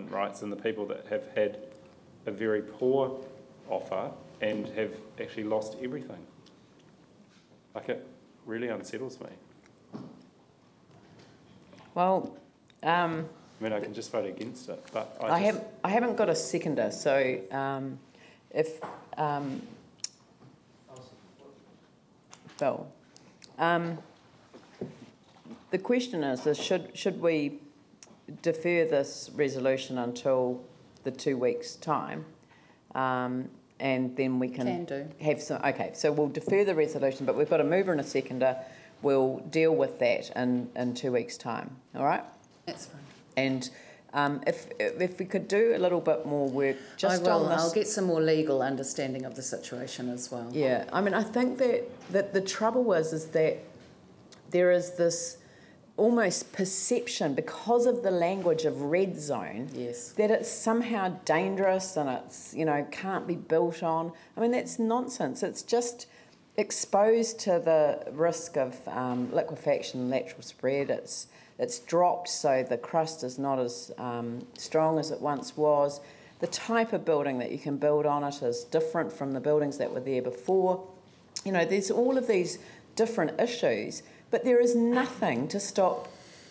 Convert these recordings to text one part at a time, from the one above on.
development rights and the people that have had a very poor offer and have actually lost everything. Like, it really unsettles me. Well, I mean, I can just vote against it, but I haven't got a seconder, so if Bill, the question is should we defer this resolution until the 2 weeks' time, and then we can have some. Okay, so we'll defer the resolution, but we've got a mover and a seconder. We'll deal with that in 2 weeks' time. All right. That's fine. And if we could do a little bit more work just on this. I'll get some more legal understanding of the situation as well. Yeah, I mean, I think that the trouble is that there is this almost perception, because of the language of red zone, yes, that it's somehow dangerous and it's, you know, can't be built on. I mean, that's nonsense. It's just exposed to the risk of liquefaction and lateral spread. It's dropped, so the crust is not as strong as it once was. The type of building that you can build on it is different from the buildings that were there before. You know, there's all of these different issues, but there is nothing to stop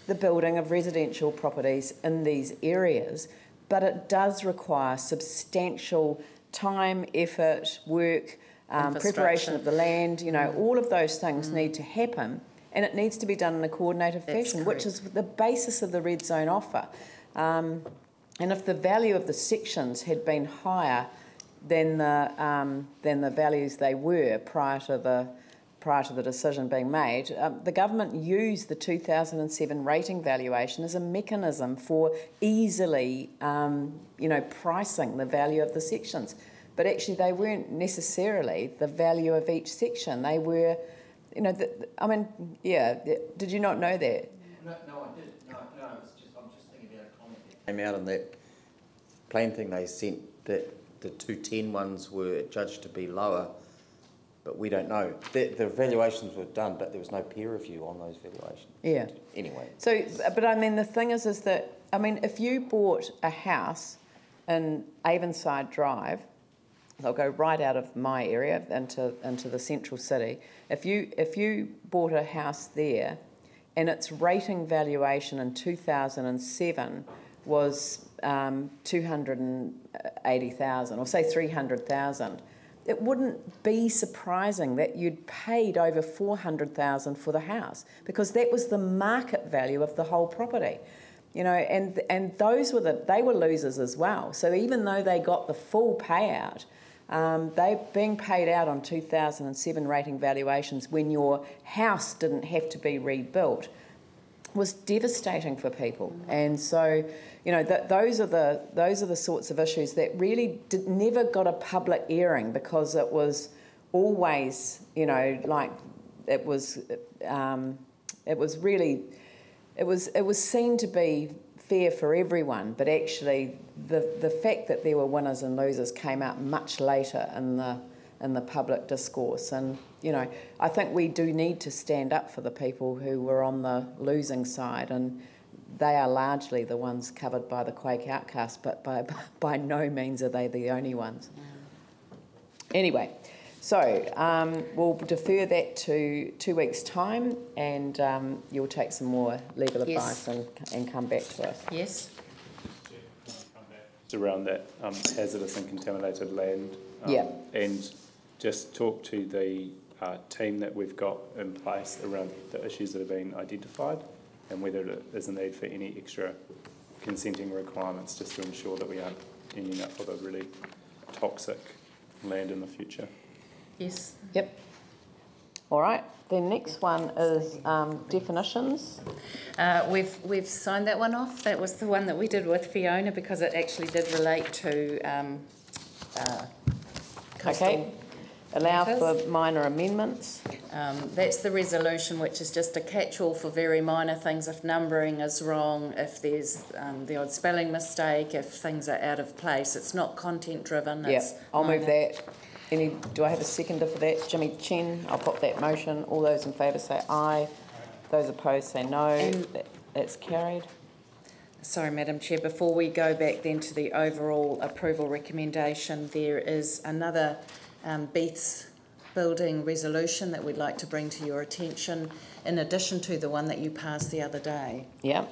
the building of residential properties in these areas, but it does require substantial time, effort, work, preparation of the land. You know, all of those things need to happen, and it needs to be done in a coordinated fashion, which is the basis of the red zone offer. And if the value of the sections had been higher than the values they were prior to the decision being made, the government used the 2007 rating valuation as a mechanism for easily, you know, pricing the value of the sections. But actually, they weren't necessarily the value of each section. They were, you know, I mean, yeah. Did you not know that? No, I did. No. I'm just thinking about a comment that came out on that plan thing they sent, that the 210 ones were judged to be lower, but we don't know. The valuations were done, but there was no peer review on those valuations. Yeah. Anyway. So, but I mean, the thing is that, I mean, if you bought a house in Avonside Drive, I'll go right out of my area into the central city. If you bought a house there, and its rating valuation in 2007 was 280,000, or say 300,000, it wouldn't be surprising that you'd paid over 400,000 for the house, because that was the market value of the whole property. You know, and those were they were losers as well. So even though they got the full payout, they being paid out on 2007 rating valuations when your house didn't have to be rebuilt was devastating for people. And so, you know, those are the sorts of issues that really never got a public airing, because it was always, you know, like it was seen to be fair for everyone, but actually the fact that there were winners and losers came out much later in the public discourse. And, you know, I think we do need to stand up for the people who were on the losing side, and they are largely the ones covered by the Quake outcast, but by no means are they the only ones. Anyway, so we'll defer that to 2 weeks' time, and you'll take some more legal advice and come back to us. Yes. It's around that hazardous and contaminated land. And just talk to the team that we've got in place around the issues that have been identified, and whether there is a need for any extra consenting requirements, just to ensure that we aren't ending up with a really toxic land in the future. Yes. Yep. All right. The next one is definitions. We've signed that one off. That was the one that we did with Fiona, because it actually did relate to Okay. Allow for minor amendments. That's the resolution, which is just a catch-all for very minor things. If numbering is wrong, if there's the odd spelling mistake, if things are out of place. It's not content-driven. Yeah, I'll move that. Do I have a seconder for that? Jimmy Chen. I'll put that motion. All those in favour say aye. Those opposed say no. That's carried. Sorry, Madam Chair, before we go back then to the overall approval recommendation, there is another Beath's building resolution that we'd like to bring to your attention, in addition to the one that you passed the other day. Yeah.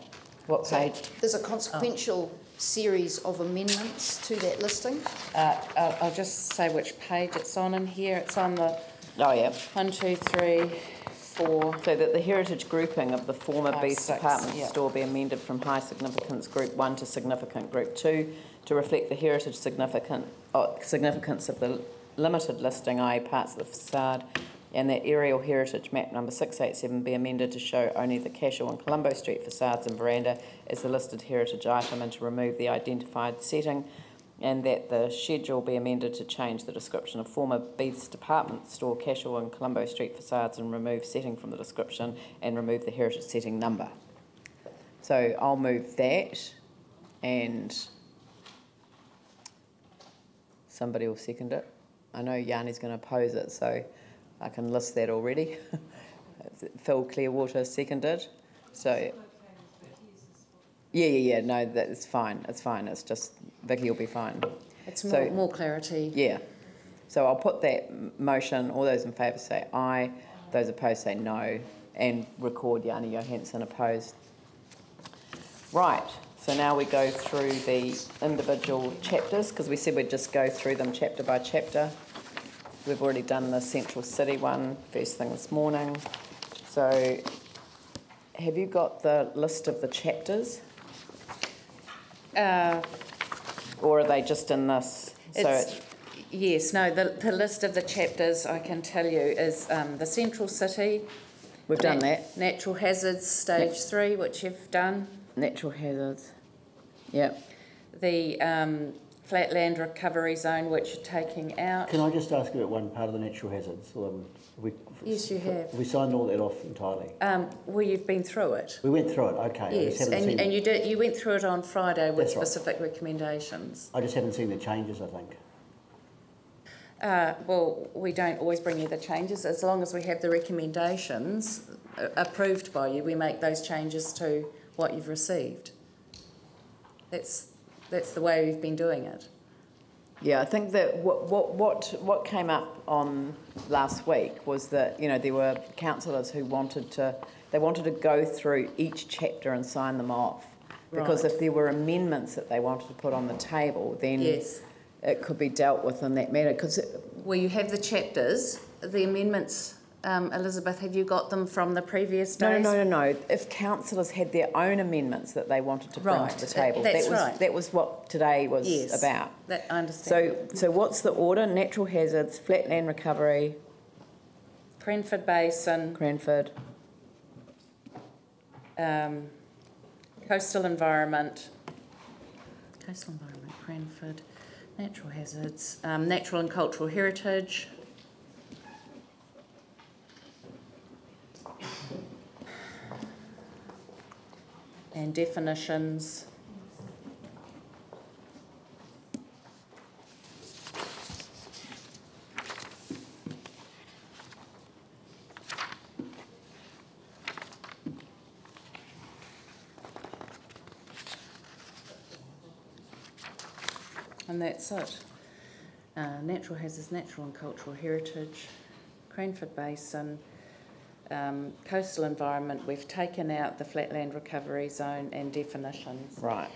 What page? There's a consequential series of amendments to that listing. I'll just say which page it's on in here. It's on the Oh, yeah. 1, 2, 3, 4. So that the heritage grouping of the former Beath's 6, department yeah. store be amended from high significance group 1 to significant group 2 to reflect the heritage significance of the limited listing, i.e. parts of the facade, and that aerial heritage map number 687 be amended to show only the Cashel and Colombo Street facades and veranda as the listed heritage item and to remove the identified setting, and that the schedule be amended to change the description of former Beath's department store Cashel and Colombo Street facades and remove setting from the description and remove the heritage setting number. So I'll move that, and somebody will second it. I know Yanni's going to oppose it, so I can list that already. Phil Clearwater seconded. So yeah, no, that's fine. It's fine. It's just Vicky will be fine. It's more clarity. Yeah. So I'll put that motion. All those in favour say aye. Those opposed say no. And record Yanni Johansson opposed. Right. So now we go through the individual chapters, because we said we'd just go through them chapter by chapter. We've already done the Central City one first thing this morning. So have you got the list of the chapters? Or are they just in this? Yes, no, the list of the chapters, I can tell you, is the Central City. We've done that. Natural Hazards Stage 3, which you've done. Natural hazards. Yep. The Flatland Recovery Zone, which you're taking out. Can I just ask about one part of the natural hazards? Yes, you have. We signed all that off entirely. Well, you've been through it. We went through it, okay. Yes, and you did. You went through it on Friday with specific recommendations. I just haven't seen the changes, I think. Well, we don't always bring you the changes. As long as we have the recommendations approved by you, we make those changes to what you've received. That's the way we've been doing it. Yeah, I think that what came up on last week was that, you know, there were councillors who wanted to go through each chapter and sign them off. Because if there were amendments that they wanted to put on the table, then it could be dealt with in that manner. Well, you have the chapters, the amendments. Elizabeth, have you got them from the previous days? No. If councillors had their own amendments that they wanted to bring to the table, that was what today was about. That I understand. So what's the order? Natural hazards, flatland recovery, Cranford Basin, coastal environment, Cranford, natural hazards, natural and cultural heritage. And definitions. And that's it. Natural hazards, natural and cultural heritage, Cranford Basin, coastal environment. We've taken out the flatland recovery zone and definitions. Right.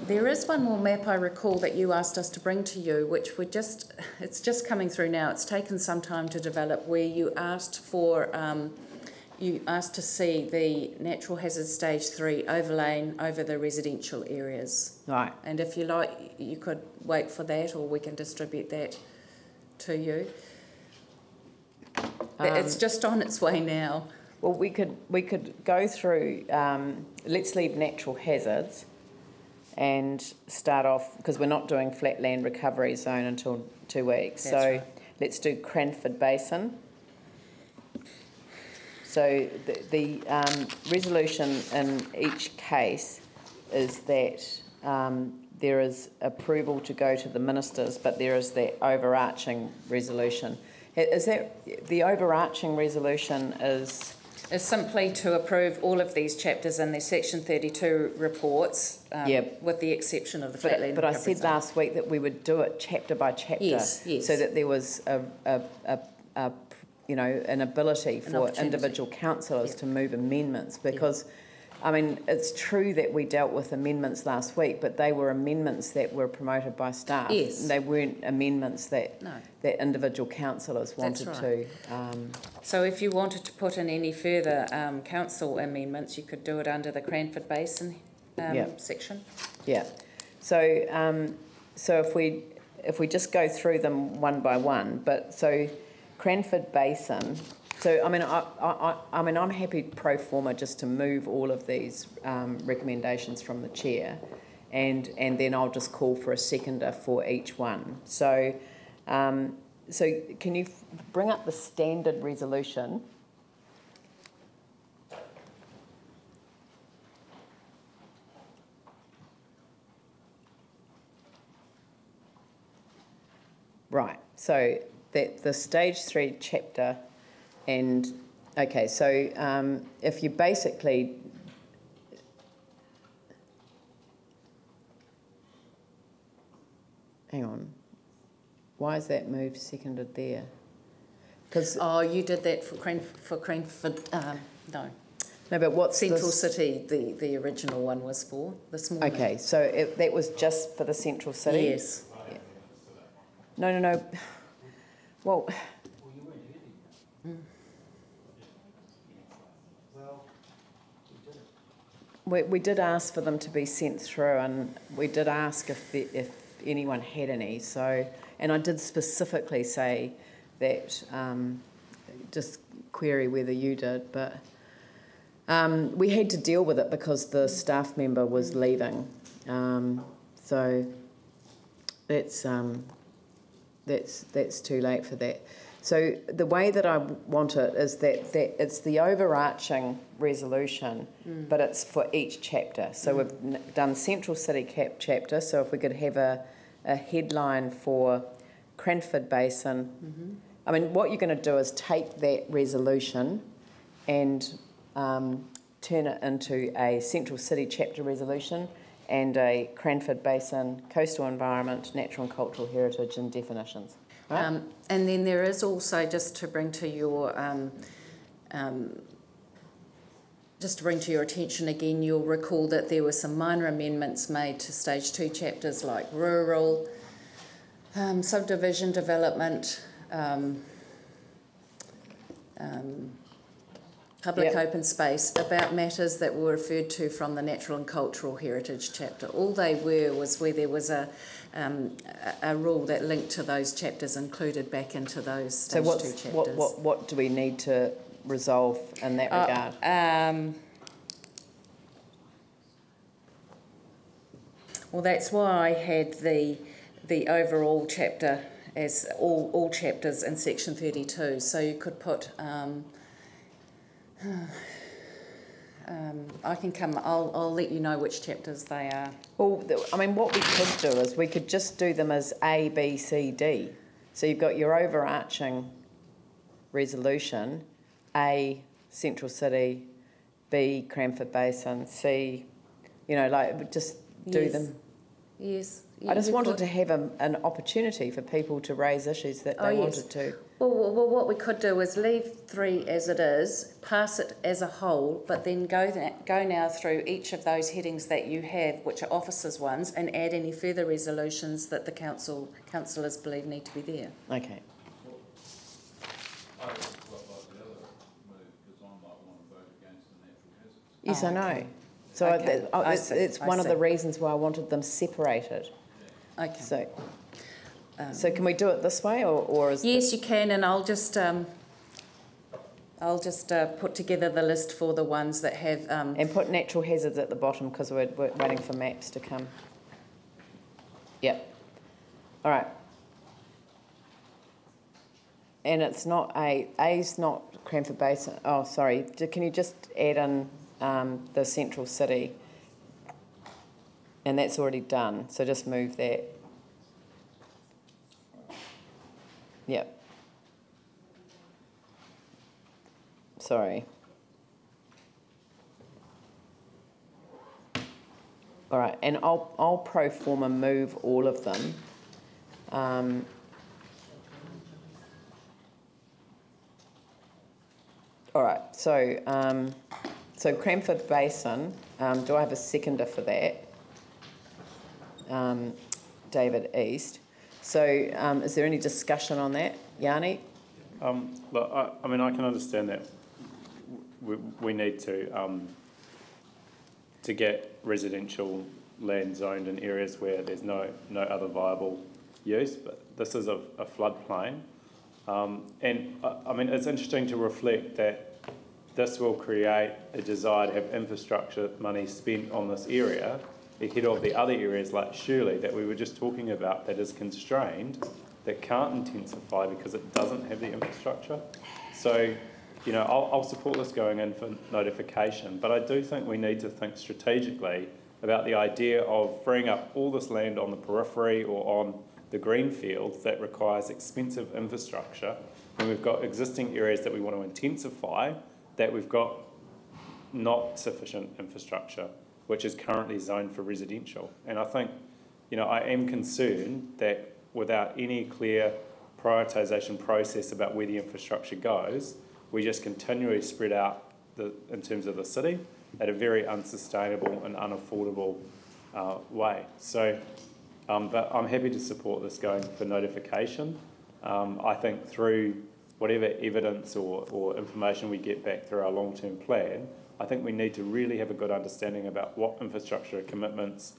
There is one more map I recall that you asked us to bring to you, which it's just coming through now. It's taken some time to develop, where you asked to see the natural hazard stage 3 overlaying over the residential areas. Right. And if you like, you could wait for that, or we can distribute that to you. It's just on its way now. Well, we could go through. Let's leave natural hazards, and start off, because we're not doing flatland recovery zone until 2 weeks. That's right. Let's do Cranford Basin. So the resolution in each case is that there is approval to go to the ministers, but there is the overarching resolution. Is that the overarching resolution is is simply to approve all of these chapters and their Section 32 reports, with the exception of the flatland. But I said last week that we would do it chapter by chapter, yes. so that there was you know, an ability for individual councillors to move amendments, because I mean, it's true that we dealt with amendments last week, but they were amendments that were promoted by staff. Yes. They weren't amendments that that individual councillors wanted to. So if you wanted to put in any further council amendments, you could do it under the Cranford Basin section. Yeah. So so if we just go through them one by one, but so Cranford Basin. So I mean I'm happy pro forma just to move all of these recommendations from the chair, and then I'll just call for a seconder for each one. So so can you bring up the standard resolution? Right. So that the stage 3 chapter. And, okay, so if you basically, hang on, why is that move seconded there? Because you did that for Cranford, no. No, but what's Central City, the original one was for this morning. Okay, so that was just for the Central City? Yes. Yeah. No. Well... We did ask for them to be sent through, and we did ask if anyone had any. So, and I did specifically say that, just query whether you did, but we had to deal with it because the staff member was leaving. So that's too late for that. So the way that I want it is that it's the overarching resolution, but it's for each chapter. So we've done Central City chapter, so if we could have a headline for Cranford Basin. I mean, what you're going to do is take that resolution and turn it into a Central City chapter resolution and a Cranford Basin, coastal environment, natural and cultural heritage and definitions. Right. And then there is also, just to bring to your attention again, you'll recall that there were some minor amendments made to stage 2 chapters like rural, subdivision development, public open space, about matters that were referred to from the natural and cultural heritage chapter. All they were was where there was a rule that linked to those chapters included back into those stage 2 chapters. What do we need to resolve in that regard? Well, that's why I had the overall chapter as all chapters in section 32. So you could put. I can come. I'll let you know which chapters they are. Well, I mean, what we could do is we could just do them as A, B, C, D. So you've got your overarching resolution: A, Central City; B, Cranford Basin; C, like just do them. Yes. I just wanted to have an opportunity for people to raise issues that they wanted to. Well, what we could do is leave 3 as it is, pass it as a whole, but then go now through each of those headings that you have, which are officers' ones, and add any further resolutions that the councillors believe need to be there. Okay. Yes, I know. So okay. it's one of the reasons why I wanted them separated. Okay. So can we do it this way, or is yes, you can, and I'll just put together the list for the ones that have and put natural hazards at the bottom because we're waiting for maps to come. Yep. All right. And it's not A's not Cranford Basin. Oh, sorry. Can you just add in the Central City? And that's already done. So just move that. Yep. Sorry. All right, and I'll pro forma move all of them. All right, so so Cranford Basin, do I have a seconder for that? David East. So is there any discussion on that, Yanni? Look, I mean, I can understand that we need to get residential land zoned in areas where there's no other viable use, but this is a floodplain. And I mean, it's interesting to reflect that this will create a desire to have infrastructure money spent on this area ahead of the other areas like Shirley that we were just talking about that is constrained, that can't intensify because it doesn't have the infrastructure. So, you know, I'll support this going in for notification, but I do think we need to think strategically about the idea of freeing up all this land on the periphery or on the green fields that requires expensive infrastructure when we've got existing areas that we want to intensify that we've got not sufficient infrastructure, which is currently zoned for residential. And I think, you know, I am concerned that without any clear prioritisation process about where the infrastructure goes, we just continually spread out in terms of the city at a very unsustainable and unaffordable way. So, but I'm happy to support this going for notification. I think through whatever evidence or information we get back through our long-term plan, I think we need to really have a good understanding about what infrastructure commitments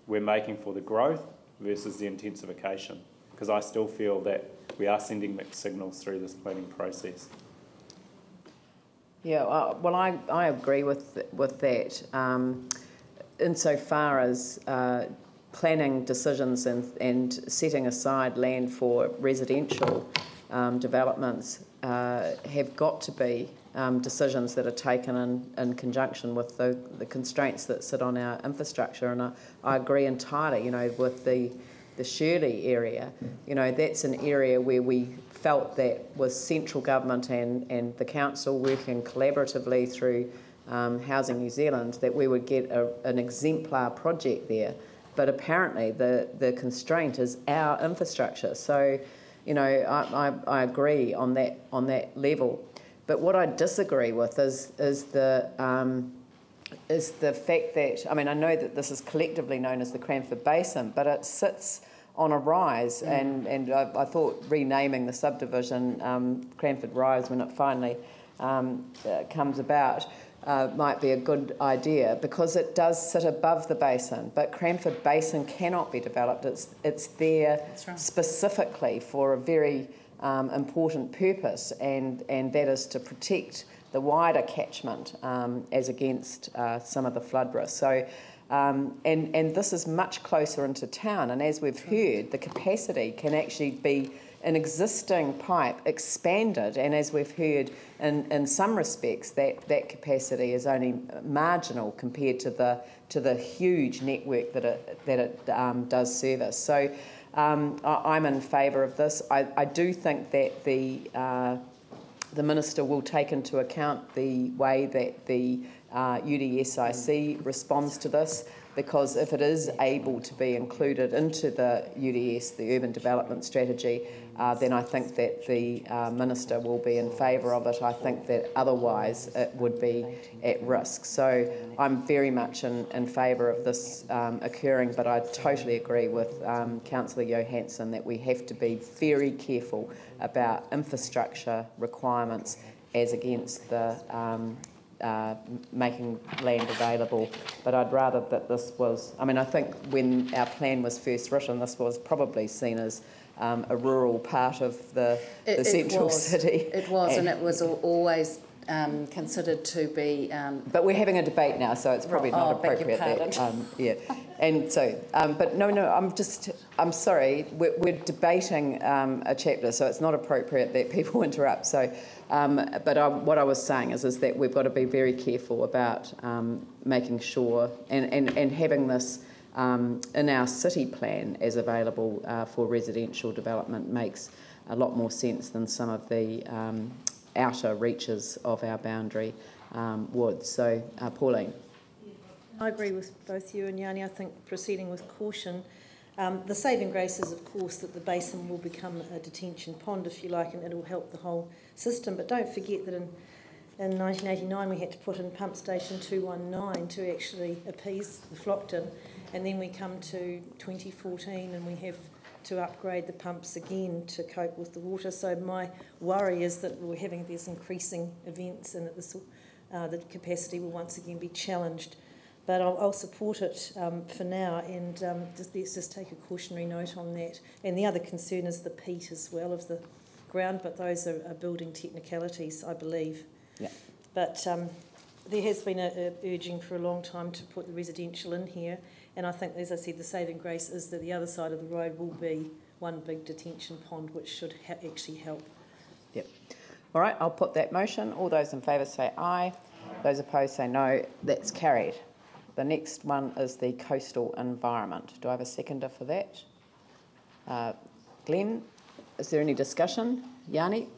we're making for the growth versus the intensification, because I still feel that we are sending mixed signals through this planning process. Yeah, well, I agree with that. Insofar as planning decisions and setting aside land for residential developments have got to be decisions that are taken in conjunction with the constraints that sit on our infrastructure. And I agree entirely, you know, with the Shirley area. You know, that's an area where we felt that with central government and the council working collaboratively through Housing New Zealand, that we would get an exemplar project there. But apparently the constraint is our infrastructure. So, you know, I agree on that level. But what I disagree with is the fact that, I mean, I know that this is collectively known as the Cranford Basin, but it sits on a rise, and I thought renaming the subdivision Cranford Rise when it finally comes about might be a good idea, because it does sit above the basin, but Cranford Basin cannot be developed. It's there specifically for a very important purpose, and that is to protect the wider catchment as against some of the flood risk. So, and this is much closer into town, and as we've heard, the capacity can actually be an existing pipe expanded, and as we've heard, in some respects, that capacity is only marginal compared to the huge network that it does service. So I'm in favour of this. I do think that the Minister will take into account the way that the UDSIC responds to this, because if it is able to be included into the UDS, the Urban Development Strategy, then I think that the Minister will be in favour of it. I think that otherwise it would be at risk. So I'm very much in favour of this occurring, but I totally agree with Councillor Johansson that we have to be very careful about infrastructure requirements as against the making land available. But I'd rather that this was, I mean, I think when our plan was first written, this was probably seen as a rural part of the central city. It was, and it was always considered to be... but we're having a debate now, so it's probably not appropriate that... yeah. And so, but no, I'm sorry, we're debating a chapter, so it's not appropriate that people interrupt. So, what I was saying is that we've got to be very careful about making sure and having this in our city plan as available for residential development makes a lot more sense than some of the outer reaches of our boundary would. So, Pauline. I agree with both you and Yanni. I think proceeding with caution. The saving grace is, of course, that the basin will become a detention pond, if you like, and it will help the whole system. But don't forget that in 1989 we had to put in pump station 219 to actually appease the Flockton, and then we come to 2014 and we have to upgrade the pumps again to cope with the water. So my worry is that we're having these increasing events and that the capacity will once again be challenged. But I'll support it for now, and let's just take a cautionary note on that. And the other concern is the peat as well of the ground, but those are building technicalities, I believe. Yeah. But there has been a urging for a long time to put the residential in here, and I think, as I said, the saving grace is that the other side of the road will be one big detention pond, which should actually help. Yep. All right, I'll put that motion. All those in favour say aye. Those opposed say no. That's carried. The next one is the coastal environment. Do I have a seconder for that? Glenn, is there any discussion? Yanni?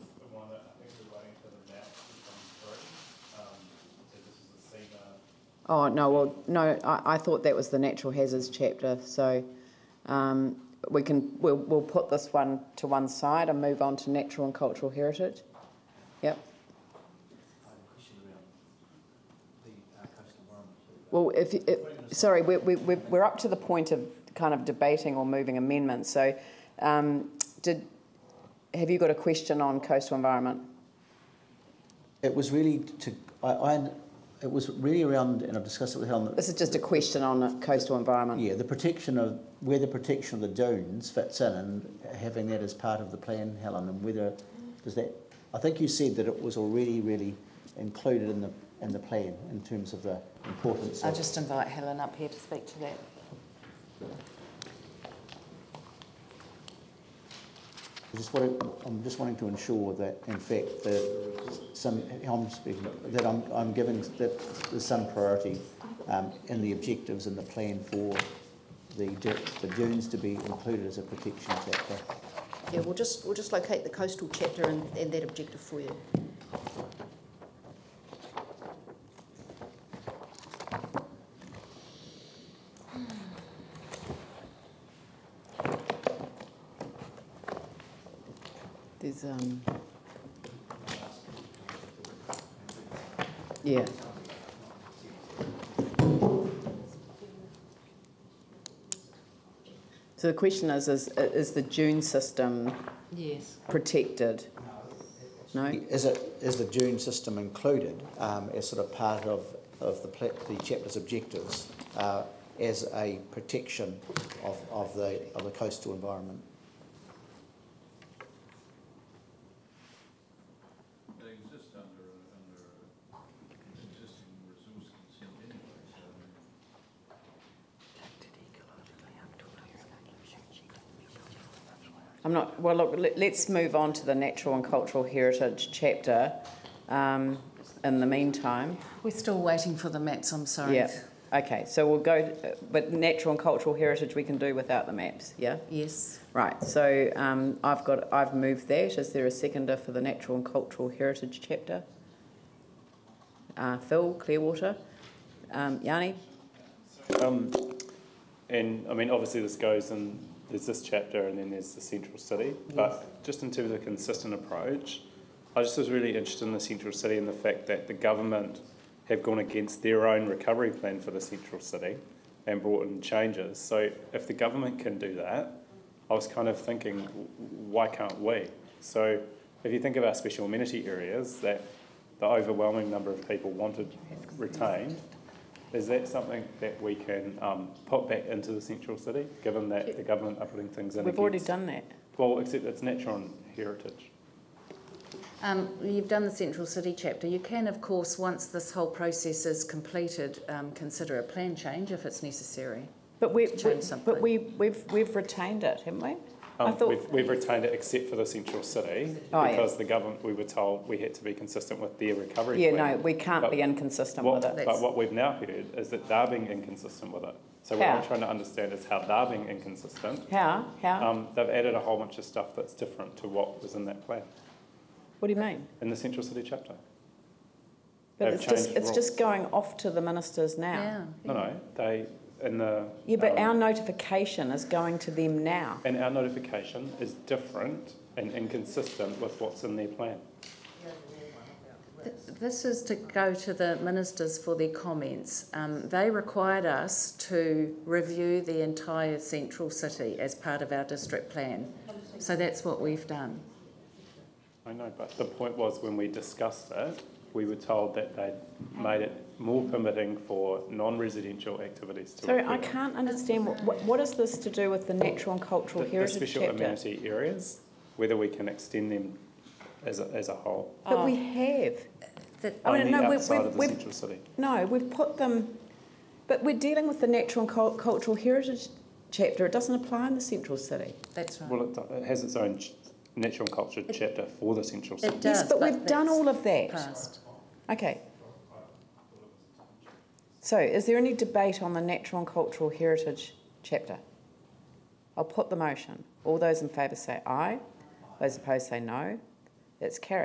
Oh, no, well, no, I thought that was the natural hazards chapter, so we'll put this one to one side and move on to natural and cultural heritage. Yep. Well, sorry, we're up to the point of kind of debating or moving amendments. So, have you got a question on coastal environment? It was really it was really around, and I've discussed it with Helen. This is just a question on coastal environment. Yeah, the protection of where the protection of the dunes fits in, and having that as part of the plan, Helen, and whether does that. I think you said that it was already really included in the plan in terms of the importance. I'll just invite Helen up here to speak to that. I'm just wanting to ensure that, in fact, I'm giving that there's some priority in the objectives in the plan for the dunes to be included as a protection factor. Yeah, we'll just locate the coastal chapter and that objective for you. There's yeah. So the question is the dune system protected? No? Is the dune system included as sort of part of the chapter's objectives as a protection of the coastal environment? I'm not, well, look, let's move on to the natural and cultural heritage chapter in the meantime. We're still waiting for the maps, I'm sorry. Yeah, okay, so we'll go, but natural and cultural heritage we can do without the maps, yeah? Yes. Right, so I've moved that. Is there a seconder for the natural and cultural heritage chapter? Phil, Clearwater. Yanni? And I mean, obviously this goes in, there's this chapter and then there's the central city, but just in terms of a consistent approach, I just was really interested in the central city and the fact that the government have gone against their own recovery plan for the central city and brought in changes. So if the government can do that, I was kind of thinking, why can't we? So if you think of our special amenity areas that the overwhelming number of people wanted retained, is that something that we can put back into the central city, given that the government are putting things in? We've already done that. Well, except it's natural and heritage. You've done the central city chapter. You can, of course, once this whole process is completed, consider a plan change if it's necessary. But we've retained it, haven't we? I thought we've retained it except for the central city because the government, we were told we had to be consistent with their recovery plan. Yeah, no, we can't be inconsistent with it. But what we've now heard is that they're being inconsistent with it. So what I'm trying to understand is how they're being inconsistent. How? They've added a whole bunch of stuff that's different to what was in that plan. What do you mean? In the central city chapter. But They've it's just, changed it's rules. just going off to the ministers now. No, no, they, in the... Yeah, but our notification is going to them now. And our notification is different and inconsistent with what's in their plan. This is to go to the ministers for their comments. They required us to review the entire central city as part of our district plan. So that's what we've done. I know, but the point was when we discussed it, we were told that they'd made it more permitting for non-residential activities to Sorry, occur. I can't understand, what is this to do with the natural and cultural The heritage special chapter? amenity areas, whether we can extend them as a whole. But we have. Only outside of the central city. No, we've put them, but we're dealing with the natural and cultural heritage chapter. It doesn't apply in the central city. That's right. Well, it has its own natural and culture chapter for the central city. It does, Yes, but we've done all of that. Passed. Okay. So, is there any debate on the natural and cultural heritage chapter? I'll put the motion. All those in favour say aye. Those opposed say no. It's carried.